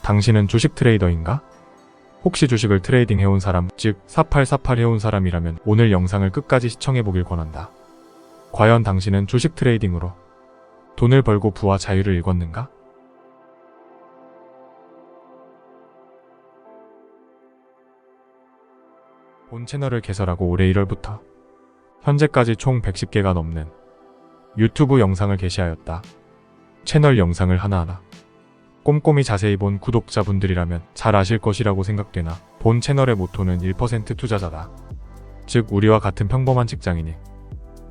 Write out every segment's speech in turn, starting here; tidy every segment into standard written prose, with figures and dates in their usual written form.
당신은 주식 트레이더인가? 혹시 주식을 트레이딩 해온 사람, 즉 4848 해온 사람이라면 오늘 영상을 끝까지 시청해보길 권한다. 과연 당신은 주식 트레이딩으로 돈을 벌고 부와 자유를 일궜는가? 본 채널을 개설하고 올해 1월부터 현재까지 총 110개가 넘는 유튜브 영상을 게시하였다. 채널 영상을 하나하나 꼼꼼히 자세히 본 구독자분들이라면 잘 아실 것이라고 생각되나 본 채널의 모토는 1% 투자자다. 즉 우리와 같은 평범한 직장인이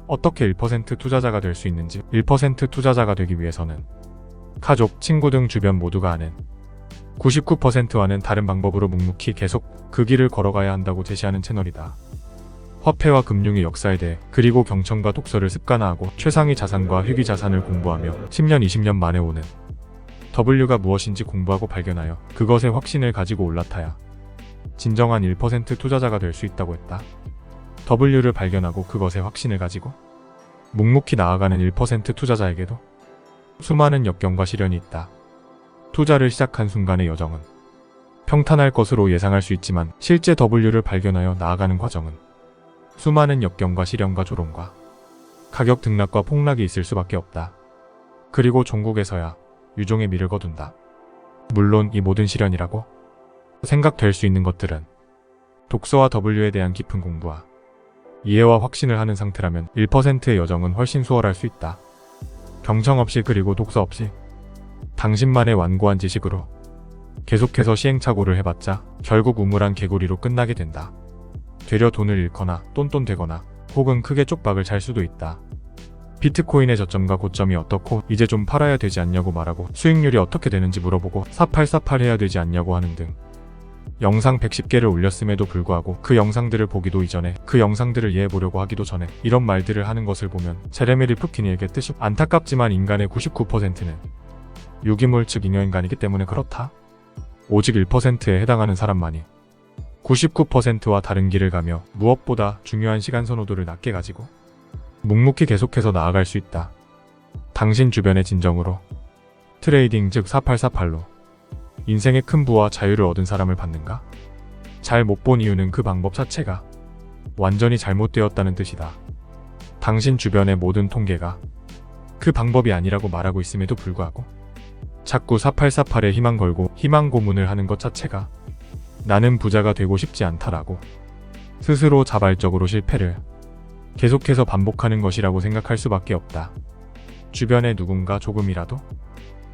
어떻게 1% 투자자가 될 수 있는지, 1% 투자자가 되기 위해서는 가족, 친구 등 주변 모두가 아는 99%와는 다른 방법으로 묵묵히 계속 그 길을 걸어가야 한다고 제시하는 채널이다. 화폐와 금융의 역사에 대해, 그리고 경청과 독서를 습관화하고 최상위 자산과 희귀 자산을 공부하며 10년, 20년 만에 오는 W가 무엇인지 공부하고 발견하여 그것에 확신을 가지고 올라타야 진정한 1% 투자자가 될 수 있다고 했다. W를 발견하고 그것에 확신을 가지고 묵묵히 나아가는 1% 투자자에게도 수많은 역경과 시련이 있다. 투자를 시작한 순간의 여정은 평탄할 것으로 예상할 수 있지만 실제 W를 발견하여 나아가는 과정은 수많은 역경과 시련과 조롱과 가격 등락과 폭락이 있을 수밖에 없다. 그리고 종국에서야 유종의 미를 거둔다. 물론 이 모든 시련이라고 생각될 수 있는 것들은 독서와 W에 대한 깊은 공부와 이해와 확신을 하는 상태라면 1%의 여정은 훨씬 수월할 수 있다. 경청 없이, 그리고 독서 없이 당신만의 완고한 지식으로 계속해서 시행착오를 해봤자 결국 우물한 개구리로 끝나게 된다. 되려 돈을 잃거나 똔똔되거나 혹은 크게 쪽박을 잘 수도 있다. 비트코인의 저점과 고점이 어떻고 이제 좀 팔아야 되지 않냐고 말하고 수익률이 어떻게 되는지 물어보고 4848 해야 되지 않냐고 하는 등 영상 110개를 올렸음에도 불구하고 그 영상들을 보기도 이전에, 그 영상들을 이해해보려고 하기도 전에 이런 말들을 하는 것을 보면 제레미 리프킨에게 뜻이 안타깝지만 인간의 99%는 유기물, 즉 잉여인간이기 때문에 그렇다. 오직 1%에 해당하는 사람만이 99%와 다른 길을 가며 무엇보다 중요한 시간 선호도를 낮게 가지고 묵묵히 계속해서 나아갈 수 있다. 당신 주변의 진정으로 트레이딩, 즉 4848로 인생의 큰 부와 자유를 얻은 사람을 봤는가? 잘 못 본 이유는 그 방법 자체가 완전히 잘못되었다는 뜻이다. 당신 주변의 모든 통계가 그 방법이 아니라고 말하고 있음에도 불구하고 자꾸 4848에 희망 걸고 희망 고문을 하는 것 자체가 나는 부자가 되고 싶지 않다라고 스스로 자발적으로 실패를 계속해서 반복하는 것이라고 생각할 수밖에 없다. 주변에 누군가 조금이라도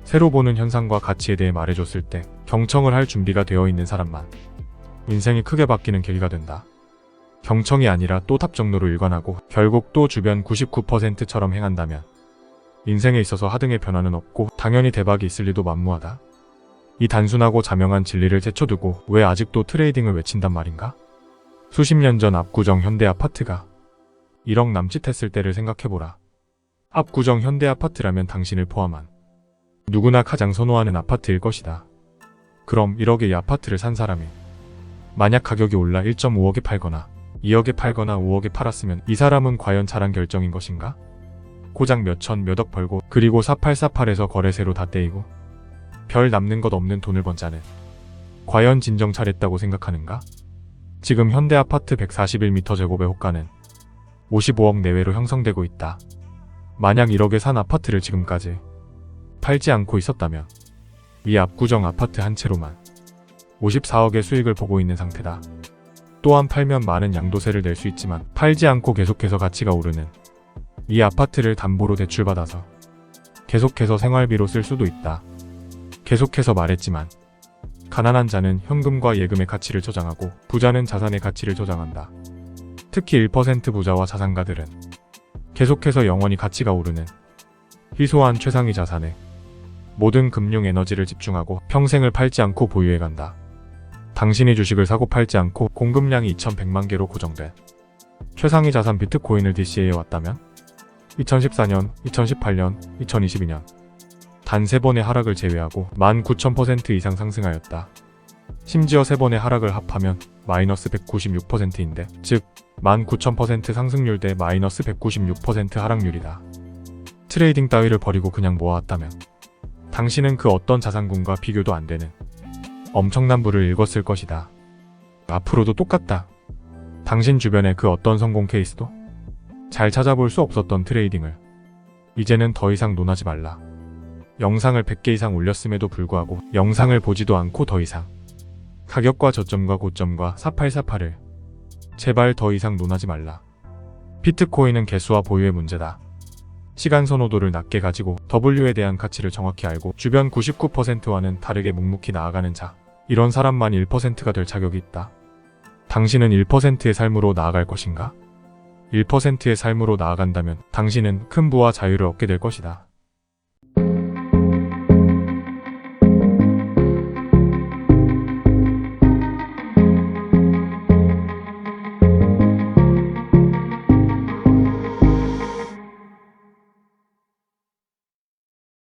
새로 보는 현상과 가치에 대해 말해줬을 때 경청을 할 준비가 되어 있는 사람만 인생이 크게 바뀌는 계기가 된다. 경청이 아니라 또 탑정로로 일관하고 결국 또 주변 99%처럼 행한다면 인생에 있어서 하등의 변화는 없고 당연히 대박이 있을 리도 만무하다. 이 단순하고 자명한 진리를 제쳐두고 왜 아직도 트레이딩을 외친단 말인가? 수십 년 전 압구정 현대 아파트가 1억 남짓했을 때를 생각해보라. 압구정 현대 아파트라면 당신을 포함한 누구나 가장 선호하는 아파트일 것이다. 그럼 1억의 이 아파트를 산 사람이 만약 가격이 올라 1.5억에 팔거나 2억에 팔거나 5억에 팔았으면 이 사람은 과연 잘한 결정인 것인가? 고작 몇천 몇억 벌고 그리고 4848에서 거래세로 다 떼이고 별 남는 것 없는 돈을 번 자는 과연 진정 잘했다고 생각하는가? 지금 현대 아파트 141m 제곱의 호가는 55억 내외로 형성되고 있다. 만약 1억에 산 아파트를 지금까지 팔지 않고 있었다면 이 압구정 아파트 한 채로만 54억의 수익을 보고 있는 상태다. 또한 팔면 많은 양도세를 낼 수 있지만 팔지 않고 계속해서 가치가 오르는 이 아파트를 담보로 대출받아서 계속해서 생활비로 쓸 수도 있다. 계속해서 말했지만 가난한 자는 현금과 예금의 가치를 저장하고 부자는 자산의 가치를 저장한다. 특히 1% 부자와 자산가들은 계속해서 영원히 가치가 오르는 희소한 최상위 자산에 모든 금융 에너지를 집중하고 평생을 팔지 않고 보유해간다. 당신이 주식을 사고 팔지 않고 공급량이 2100만 개로 고정된 최상위 자산 비트코인을 DCA해왔다면 2014년, 2018년, 2022년 단 3번의 하락을 제외하고 19,000% 이상 상승하였다. 심지어 3번의 하락을 합하면 마이너스 196%인데 즉 19,000% 상승률 대 마이너스 196% 하락률이다. 트레이딩 따위를 버리고 그냥 모아왔다면 당신은 그 어떤 자산군과 비교도 안 되는 엄청난 부를 일궜을 것이다. 앞으로도 똑같다. 당신 주변의 그 어떤 성공 케이스도 잘 찾아볼 수 없었던 트레이딩을 이제는 더 이상 논하지 말라. 영상을 100개 이상 올렸음에도 불구하고 영상을 보지도 않고 더 이상 가격과 저점과 고점과 4848을 제발 더 이상 논하지 말라. 비트코인은 개수와 보유의 문제다. 시간 선호도를 낮게 가지고 W에 대한 가치를 정확히 알고 주변 99%와는 다르게 묵묵히 나아가는 자. 이런 사람만 1%가 될 자격이 있다. 당신은 1%의 삶으로 나아갈 것인가? 1%의 삶으로 나아간다면 당신은 큰 부와 자유를 얻게 될 것이다.